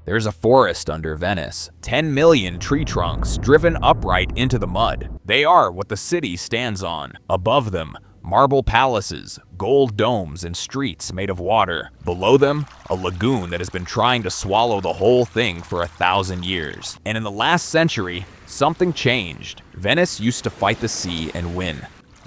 There's a forest under Venice, 10 million tree trunks driven upright into the mud. They are what the city stands on. Above them, marble palaces, gold domes, and streets made of water. Below them, a lagoon that has been trying to swallow the whole thing for 1,000 years. And in the last century, something changed. Venice used to fight the sea and win.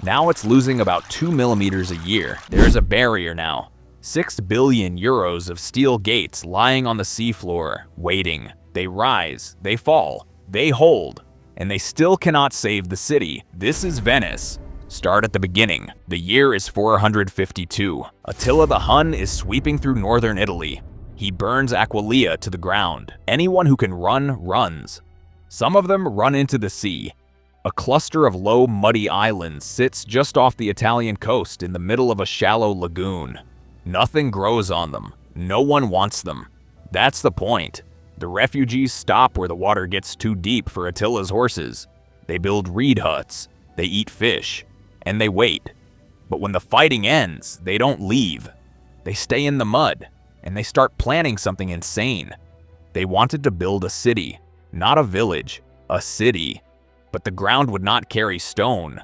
Now it's losing about 2 millimeters a year. There's a barrier now. 6 billion euros of steel gates lying on the seafloor, waiting. They rise, they fall, they hold, and they still cannot save the city. This is Venice. Start at the beginning. The year is 452. Attila the Hun is sweeping through northern Italy. He burns Aquileia to the ground. Anyone who can run, runs. Some of them run into the sea. A cluster of low, muddy islands sits just off the Italian coast in the middle of a shallow lagoon. Nothing grows on them. No one wants them. That's the point. The refugees stop where the water gets too deep for Attila's horses. They build reed huts. They eat fish. And they wait. But when the fighting ends, they don't leave. They stay in the mud. And they start planning something insane. They wanted to build a city. Not a village. A city. But the ground would not carry stone.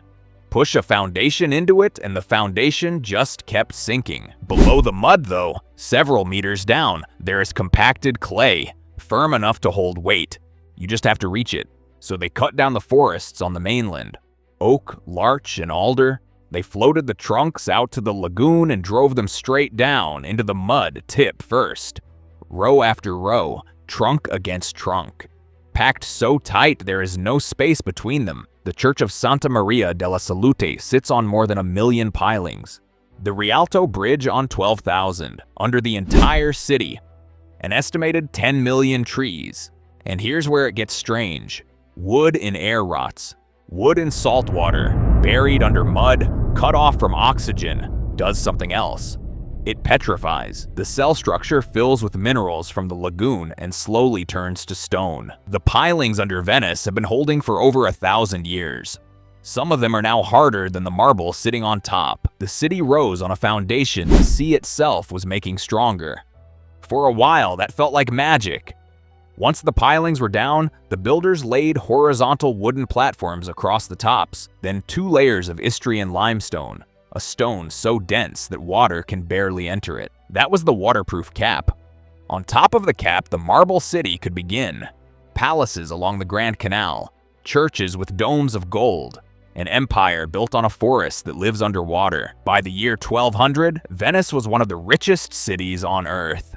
Push a foundation into it, and the foundation just kept sinking. Below the mud, though, several meters down, there is compacted clay, firm enough to hold weight. You just have to reach it. So they cut down the forests on the mainland. Oak, larch, and alder. They floated the trunks out to the lagoon and drove them straight down into the mud tip first. Row after row, trunk against trunk. Packed so tight there is no space between them. The Church of Santa Maria della Salute sits on more than 1 million pilings. The Rialto Bridge on 12,000, under the entire city. An estimated 10 million trees. And here's where it gets strange. Wood in air rots. Wood in salt water, buried under mud, cut off from oxygen, does something else. It petrifies. The cell structure fills with minerals from the lagoon and slowly turns to stone. The pilings under Venice have been holding for over 1,000 years. Some of them are now harder than the marble sitting on top. The city rose on a foundation the sea itself was making stronger. For a while, that felt like magic. Once the pilings were down, the builders laid horizontal wooden platforms across the tops, then 2 layers of Istrian limestone. A stone so dense that water can barely enter it. That was the waterproof cap. On top of the cap, the marble city could begin. Palaces along the Grand Canal, churches with domes of gold, an empire built on a forest that lives underwater. By the year 1200, Venice was one of the richest cities on Earth.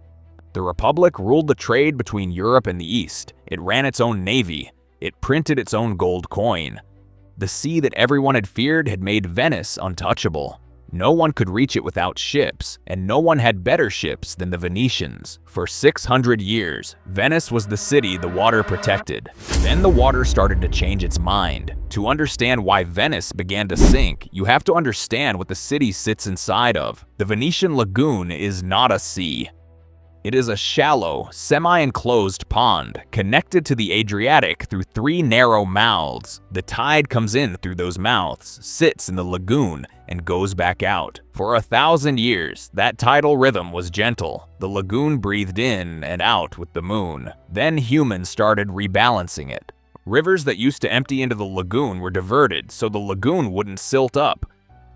The Republic ruled the trade between Europe and the East. It ran its own navy. It printed its own gold coin. The sea that everyone had feared had made Venice untouchable. No one could reach it without ships, and no one had better ships than the Venetians. For 600 years, Venice was the city the water protected. Then the water started to change its mind. To understand why Venice began to sink, you have to understand what the city sits inside of. The Venetian lagoon is not a sea. It is a shallow, semi-enclosed pond connected to the Adriatic through 3 narrow mouths. The tide comes in through those mouths, sits in the lagoon, and goes back out. For 1,000 years, that tidal rhythm was gentle. The lagoon breathed in and out with the moon. Then humans started rebalancing it. Rivers that used to empty into the lagoon were diverted so the lagoon wouldn't silt up.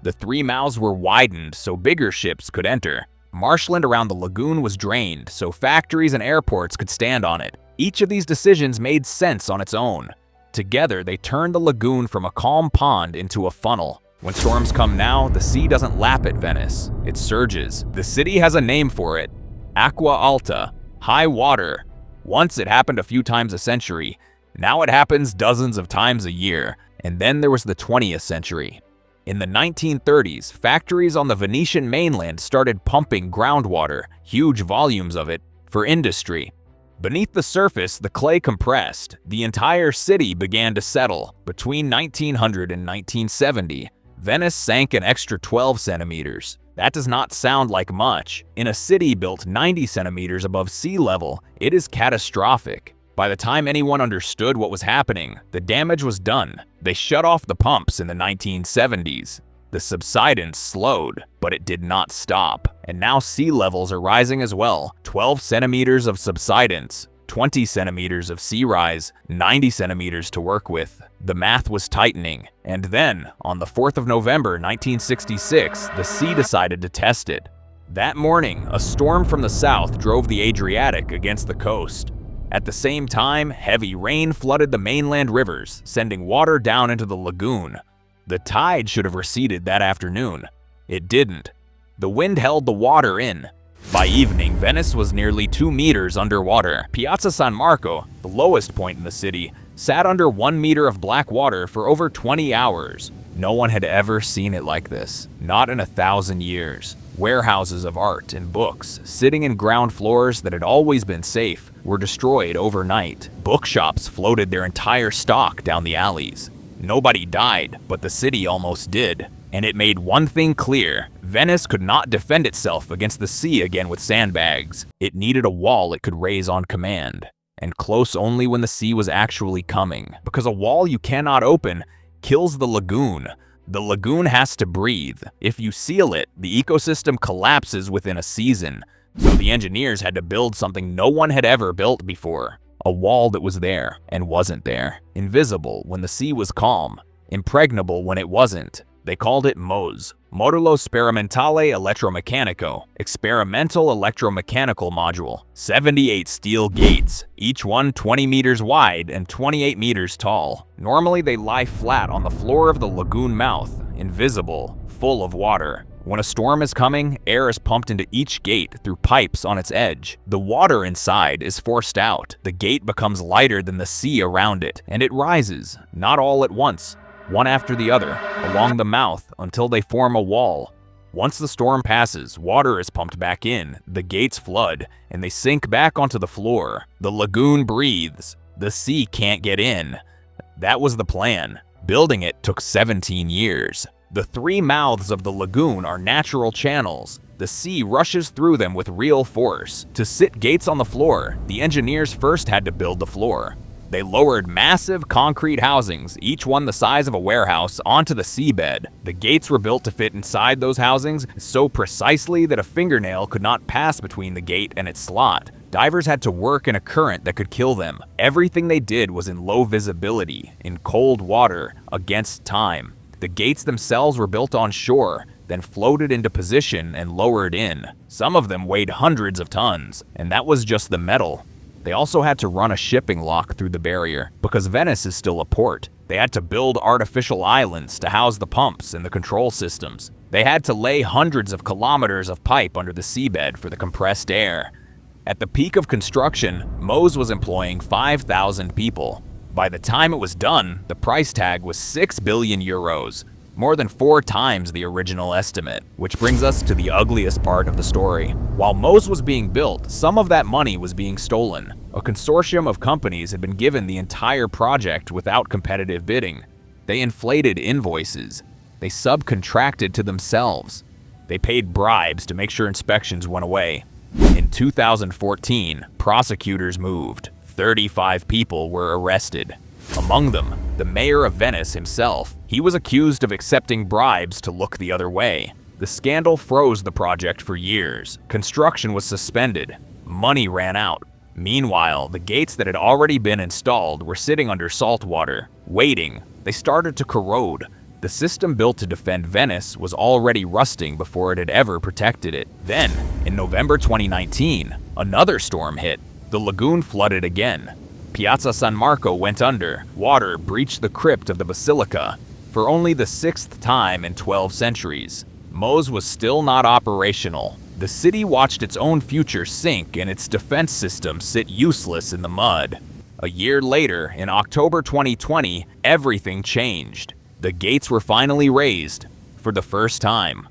The 3 mouths were widened so bigger ships could enter. Marshland around the lagoon was drained so factories and airports could stand on it. Each of these decisions made sense on its own. Together, they turned the lagoon from a calm pond into a funnel. When storms come now, the sea doesn't lap at Venice. It surges. The city has a name for it. Acqua Alta, high water. Once it happened a few times a century. Now it happens dozens of times a year. And then there was the 20th century. In the 1930s, factories on the Venetian mainland started pumping groundwater, huge volumes of it, for industry. Beneath the surface, the clay compressed. The entire city began to settle. Between 1900 and 1970, Venice sank an extra 12 centimeters. That does not sound like much. In a city built 90 centimeters above sea level, it is catastrophic. By the time anyone understood what was happening, the damage was done. They shut off the pumps in the 1970s. The subsidence slowed, but it did not stop. And now sea levels are rising as well. 12 centimeters of subsidence. 20 centimeters of sea rise, 90 centimeters to work with. The math was tightening, and then, on the 4th of November 1966, the sea decided to test it. That morning, a storm from the south drove the Adriatic against the coast. At the same time, heavy rain flooded the mainland rivers, sending water down into the lagoon. The tide should have receded that afternoon. It didn't. The wind held the water in. By evening, Venice was nearly 2 meters underwater. Piazza San Marco, the lowest point in the city, sat under 1 meter of black water for over 20 hours. No one had ever seen it like this, not in 1,000 years. Warehouses of art and books, sitting in ground floors that had always been safe, were destroyed overnight. Bookshops floated their entire stock down the alleys. Nobody died, but the city almost did. And it made one thing clear: Venice could not defend itself against the sea again with sandbags. It needed a wall it could raise on command, and close only when the sea was actually coming, because a wall you cannot open kills the lagoon. The lagoon has to breathe. If you seal it, the ecosystem collapses within a season. So the engineers had to build something no one had ever built before. A wall that was there and wasn't there. Invisible when the sea was calm. Impregnable when it wasn't. They called it MOSE, Modulo Sperimentale Elettromeccanico, Experimental Electromechanical Module. 78 steel gates, each one 20 meters wide and 28 meters tall. Normally they lie flat on the floor of the lagoon mouth, invisible, full of water. When a storm is coming, air is pumped into each gate through pipes on its edge. The water inside is forced out. The gate becomes lighter than the sea around it, and it rises, not all at once, one after the other, along the mouth until they form a wall. Once the storm passes, water is pumped back in, the gates flood, and they sink back onto the floor. The lagoon breathes. The sea can't get in. That was the plan. Building it took 17 years. The 3 mouths of the lagoon are natural channels. The sea rushes through them with real force. To sit gates on the floor, the engineers first had to build the floor. They lowered massive concrete housings, each one the size of a warehouse, onto the seabed. The gates were built to fit inside those housings so precisely that a fingernail could not pass between the gate and its slot. Divers had to work in a current that could kill them. Everything they did was in low visibility, in cold water, against time. The gates themselves were built on shore, then floated into position and lowered in. Some of them weighed hundreds of tons, and that was just the metal. They also had to run a shipping lock through the barrier, because Venice is still a port. They had to build artificial islands to house the pumps and the control systems. They had to lay hundreds of kilometers of pipe under the seabed for the compressed air. At the peak of construction, MOSE was employing 5,000 people. By the time it was done, the price tag was 6 billion euros, more than 4 times the original estimate. Which brings us to the ugliest part of the story. While MOSE was being built, some of that money was being stolen. A consortium of companies had been given the entire project without competitive bidding. They inflated invoices. They subcontracted to themselves. They paid bribes to make sure inspections went away. In 2014, prosecutors moved. 35 people were arrested. Among them, the mayor of Venice himself. He was accused of accepting bribes to look the other way. The scandal froze the project for years. Construction was suspended. Money ran out. Meanwhile, the gates that had already been installed were sitting under salt water, waiting. They started to corrode. The system built to defend Venice was already rusting before it had ever protected it. Then, in November 2019, another storm hit. The lagoon flooded again. Piazza San Marco went under. Water breached the crypt of the basilica for only the 6th time in 12 centuries. MOSE was still not operational. The city watched its own future sink and its defense system sit useless in the mud. A year later, in October 2020, everything changed. The gates were finally raised, for the first time.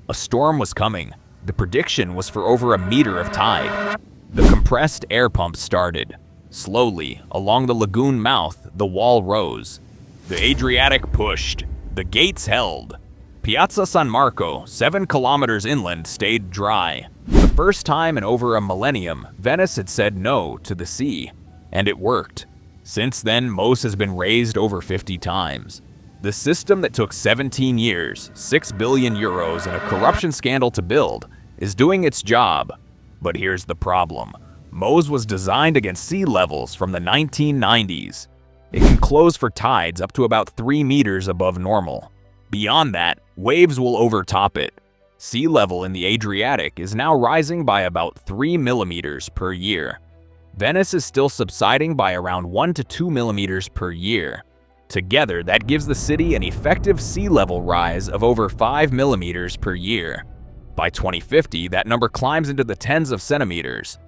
A storm was coming. The prediction was for over a meter of tide. The compressed air pump started. Slowly, along the lagoon mouth, the wall rose. The Adriatic pushed. The gates held. Piazza San Marco, 7 kilometers inland, stayed dry. For the first time in over a millennium, Venice had said no to the sea. And it worked. Since then, MOSE has been raised over 50 times. The system that took 17 years, 6 billion euros, and a corruption scandal to build is doing its job. But here's the problem. MOSE was designed against sea levels from the 1990s. It can close for tides up to about 3 meters above normal. Beyond that, waves will overtop it. Sea level in the Adriatic is now rising by about 3 millimeters per year. Venice is still subsiding by around 1 to 2 millimeters per year. Together, that gives the city an effective sea level rise of over 5 millimeters per year. By 2050, that number climbs into the tens of centimeters.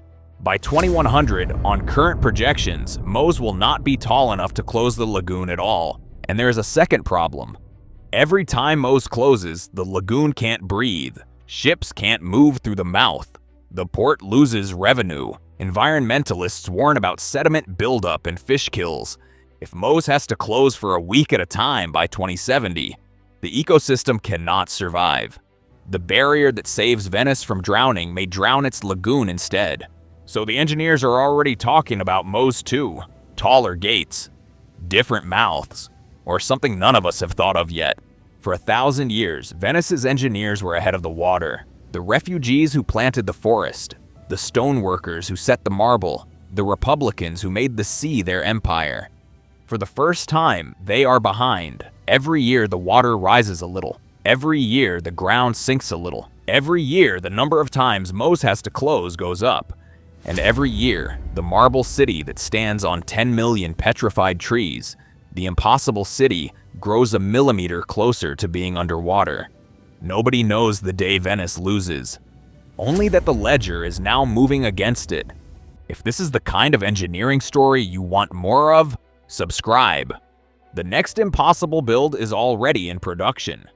By 2100, on current projections, MOSE will not be tall enough to close the lagoon at all. And there is a second problem. Every time MOSE closes, the lagoon can't breathe. Ships can't move through the mouth. The port loses revenue. Environmentalists warn about sediment buildup and fish kills. If MOSE has to close for a week at a time by 2070, the ecosystem cannot survive. The barrier that saves Venice from drowning may drown its lagoon instead. So the engineers are already talking about MOSE 2, taller gates, different mouths, or something none of us have thought of yet. For 1,000 years, Venice's engineers were ahead of the water. The refugees who planted the forest, the stoneworkers who set the marble, the Republicans who made the sea their empire. For the first time, they are behind. Every year the water rises a little. Every year the ground sinks a little. Every year the number of times MOSE has to close goes up. And every year, the marble city that stands on 10 million petrified trees, the impossible city, grows a millimeter closer to being underwater. Nobody knows the day Venice loses. Only that the ledger is now moving against it. If this is the kind of engineering story you want more of, subscribe. The next impossible build is already in production.